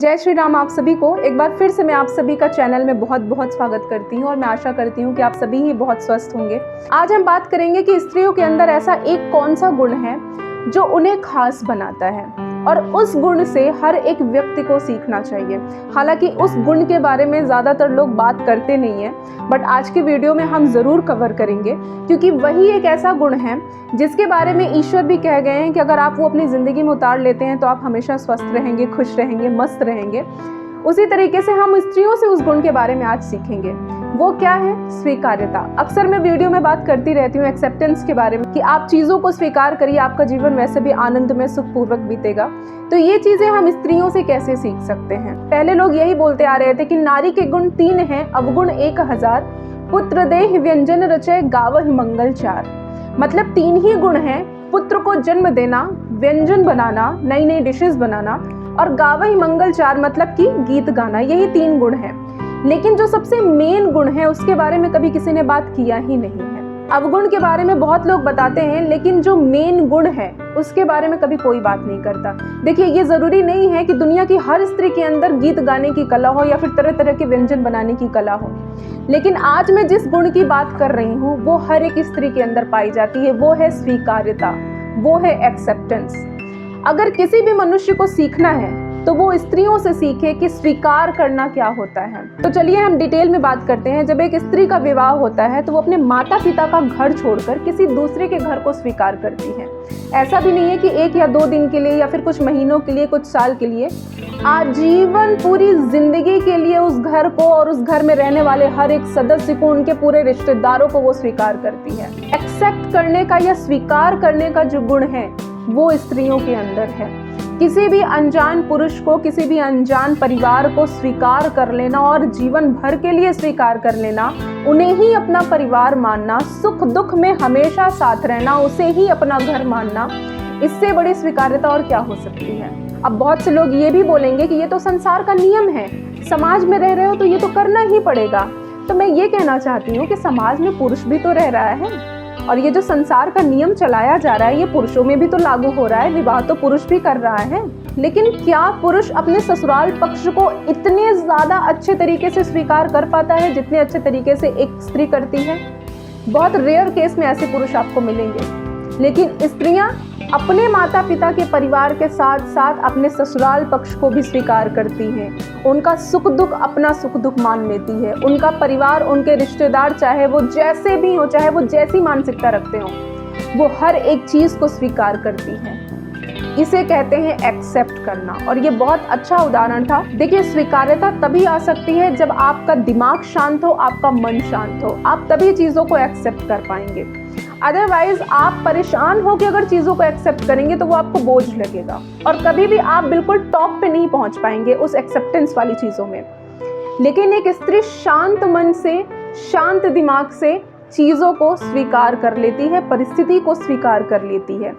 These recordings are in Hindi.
जय श्री राम। आप सभी को एक बार फिर से मैं आप सभी का चैनल में बहुत बहुत स्वागत करती हूँ और मैं आशा करती हूँ कि आप सभी ही बहुत स्वस्थ होंगे। आज हम बात करेंगे कि स्त्रियों के अंदर ऐसा एक कौन सा गुण है जो उन्हें खास बनाता है और उस गुण से हर एक व्यक्ति को सीखना चाहिए। हालांकि उस गुण के बारे में ज़्यादातर लोग बात करते नहीं हैं, बट आज की वीडियो में हम ज़रूर कवर करेंगे क्योंकि वही एक ऐसा गुण है जिसके बारे में ईश्वर भी कह गए हैं कि अगर आप वो अपनी ज़िंदगी में उतार लेते हैं तो आप हमेशा स्वस्थ रहेंगे, खुश रहेंगे, मस्त रहेंगे। उसी तरीके से हम स्त्रियों से उस गुण के बारे में आज सीखेंगे। वो क्या है? स्वीकार्यता। अक्सर मैं वीडियो में बात करती रहती हूँ एक्सेप्टेंस के बारे में कि आप चीज़ों को स्वीकार करिए, आपका जीवन वैसे भी आनंद में सुखपूर्वक बीतेगा। तो ये चीज़ें हम स्त्रियों से कैसे सीख सकते हैं? पहले लोग यही बोलते आ रहे थे कि नारी के गुण 3 हैं, अवगुण 1000, पुत्र देह व्यंजन रचय गावहि मंगल चार। मतलब 3 ही गुण हैं, पुत्र को जन्म देना, व्यंजन बनाना, नई नई डिशेस बनाना और गावहि मंगल चार मतलब कि गीत गाना। यही 3 गुण हैं। लेकिन जो सबसे मेन गुण है उसके बारे में कभी किसी ने बात किया ही नहीं है। अवगुण के बारे में बहुत लोग बताते हैं, लेकिन जो मेन गुण है उसके बारे में कभी कोई बात नहीं करता। देखिए, ये जरूरी नहीं है कि दुनिया की हर स्त्री के अंदर गीत गाने की कला हो या फिर तरह तरह के व्यंजन बनाने की कला हो, लेकिन आज मैं जिस गुण की बात कर रही हूँ वो हर एक स्त्री के अंदर पाई जाती है। वो है स्वीकार्यता, वो है एक्सेप्टेंस। अगर किसी भी मनुष्य को सीखना है तो वो स्त्रियों से सीखे कि स्वीकार करना क्या होता है। तो चलिए हम डिटेल में बात करते हैं। जब एक स्त्री का विवाह होता है तो वो अपने माता पिता का घर छोड़कर किसी दूसरे के घर को स्वीकार करती है। ऐसा भी नहीं है कि 1 या 2 दिन के लिए या फिर कुछ महीनों के लिए, कुछ साल के लिए, आजीवन पूरी जिंदगी के लिए उस घर को और उस घर में रहने वाले हर एक सदस्य को, उनके पूरे रिश्तेदारों को वो स्वीकार करती है। एक्सेप्ट करने का या स्वीकार करने का जो गुण है वो स्त्रियों के अंदर है। किसी भी अनजान पुरुष को, किसी भी अनजान परिवार को स्वीकार कर लेना और जीवन भर के लिए स्वीकार कर लेना, उन्हें ही अपना परिवार मानना, सुख दुख में हमेशा साथ रहना, उसे ही अपना घर मानना, इससे बड़ी स्वीकार्यता और क्या हो सकती है। अब बहुत से लोग ये भी बोलेंगे कि ये तो संसार का नियम है, समाज में रह रहे हो तो ये तो करना ही पड़ेगा। तो मैं ये कहना चाहती हूँ कि समाज में पुरुष भी तो रह रहा है और ये जो संसार का नियम चलाया जा रहा है ये पुरुषों में भी तो लागू हो रहा है। विवाह तो पुरुष भी कर रहा है, लेकिन क्या पुरुष अपने ससुराल पक्ष को इतने ज्यादा अच्छे तरीके से स्वीकार कर पाता है जितने अच्छे तरीके से एक स्त्री करती है? बहुत रेयर केस में ऐसे पुरुष आपको मिलेंगे। लेकिन स्त्रियां अपने माता पिता के परिवार के साथ साथ अपने ससुराल पक्ष को भी स्वीकार करती हैं। उनका सुख दुख अपना सुख दुख मान लेती है। उनका परिवार, उनके रिश्तेदार, चाहे वो जैसे भी हो, चाहे वो जैसी मानसिकता रखते हो, वो हर एक चीज को स्वीकार करती हैं। इसे कहते हैं एक्सेप्ट करना। और ये बहुत अच्छा उदाहरण था। देखिए, स्वीकार्यता तभी आ सकती है जब आपका दिमाग शांत हो, आपका मन शांत हो। आप तभी चीजों को एक्सेप्ट कर पाएंगे। अदरवाइज आप परेशान हो कि अगर चीज़ों को एक्सेप्ट करेंगे तो वो आपको बोझ लगेगा और कभी भी आप बिल्कुल टॉप पे नहीं पहुंच पाएंगे उस एक्सेप्टेंस वाली चीज़ों में। लेकिन एक स्त्री शांत मन से, शांत दिमाग से चीज़ों को स्वीकार कर लेती है, परिस्थिति को स्वीकार कर लेती है,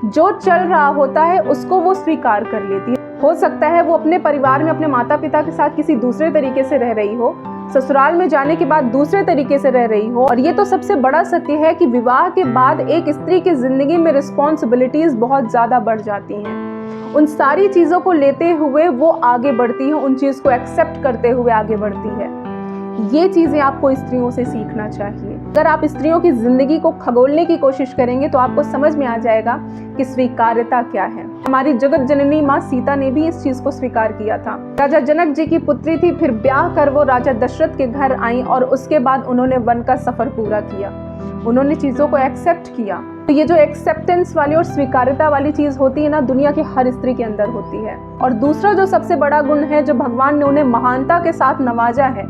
जो चल रहा होता है उसको वो स्वीकार कर लेती है। हो सकता है वो अपने परिवार में अपने माता पिता के साथ किसी दूसरे तरीके से रह रही हो, ससुराल में जाने के बाद दूसरे तरीके से रह रही हो। और ये तो सबसे बड़ा सत्य है कि विवाह के बाद एक स्त्री की जिंदगी में रिस्पॉन्सिबिलिटीज बहुत ज़्यादा बढ़ जाती हैं। उन सारी चीज़ों को लेते हुए वो आगे बढ़ती है, उन चीज़ को एक्सेप्ट करते हुए आगे बढ़ती है। ये चीज़ें आपको स्त्रियों से सीखना चाहिए। अगर आप स्त्रियों की जिंदगी को खगोलने की कोशिश करेंगे तो आपको समझ में आ जाएगा कि स्वीकार्यता क्या है। हमारी जगत जननी माँ सीता ने भी इस चीज को स्वीकार किया था। राजा जनक जी की पुत्री थी, फिर ब्याह कर वो राजा दशरथ के घर आई और उसके बाद उन्होंने वन का सफर पूरा किया। उन्होंने चीजों को एक्सेप्ट किया। तो ये जो एक्सेप्टेंस वाली और स्वीकार्यता वाली चीज होती है ना, दुनिया की हर स्त्री के अंदर होती है। और दूसरा जो सबसे बड़ा गुण है जो भगवान ने उन्हें महानता के साथ नवाजा है,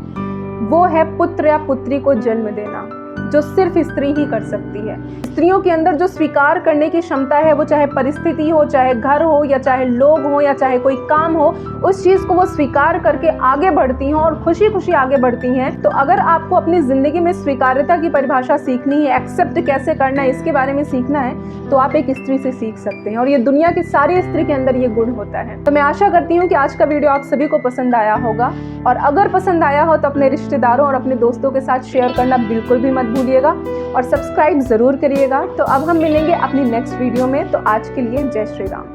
वो है पुत्र या पुत्री को जन्म देना, जो सिर्फ स्त्री ही कर सकती है। स्त्रियों के अंदर जो स्वीकार करने की क्षमता है, वो चाहे परिस्थिति हो, चाहे घर हो, या चाहे लोग हो, या चाहे कोई काम हो, उस चीज़ को वो स्वीकार करके आगे बढ़ती हैं और खुशी खुशी आगे बढ़ती हैं। तो अगर आपको अपनी ज़िंदगी में स्वीकार्यता की परिभाषा सीखनी है, एक्सेप्ट कैसे करना है, इसके बारे में सीखना है, तो आप एक स्त्री से सीख सकते हैं। और ये दुनिया की सारी स्त्री के अंदर ये गुण होता है। तो मैं आशा करती हूँ कि आज का वीडियो आप सभी को पसंद आया होगा, और अगर पसंद आया हो तो अपने रिश्तेदारों और अपने दोस्तों के साथ शेयर करना बिल्कुल भी मत भूलिएगा और सब्सक्राइब जरूर करिएगा। तो अब हम मिलेंगे अपनी नेक्स्ट वीडियो में। तो आज के लिए जय श्री राम।